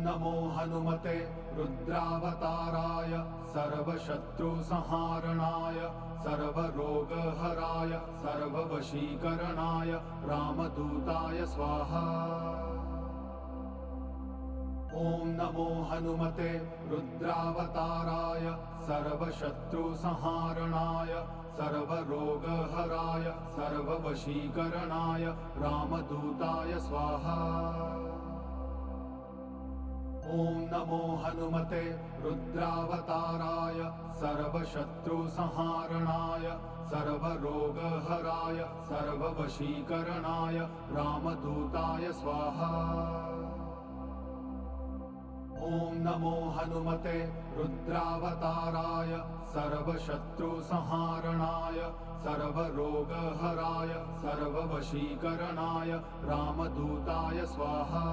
नमो हनुमते रुद्रावताराय सर्वशत्रुसंहारणाय सर्वरोगहराय सर्ववशीकरणाय रामदूताय स्वाहा। ॐ नमो हनुमते रुद्रावताराय सर्वशत्रुसंहारणाय सर्वरोगहराय सर्ववशीकरणाय रामदूताय स्वाहा। ॐ नमो हनुमते रुद्रावताराय सर्वशत्रुसंहारणाय सर्वरोगहराय सर्ववशीकरणाय रामदूताय स्वाहा। ॐ नमो हनुमते रुद्रावताराय सर्वशत्रुसंहारणाय सर्वरोगहराय सर्ववशीकरणाय रामदूताय स्वाहा।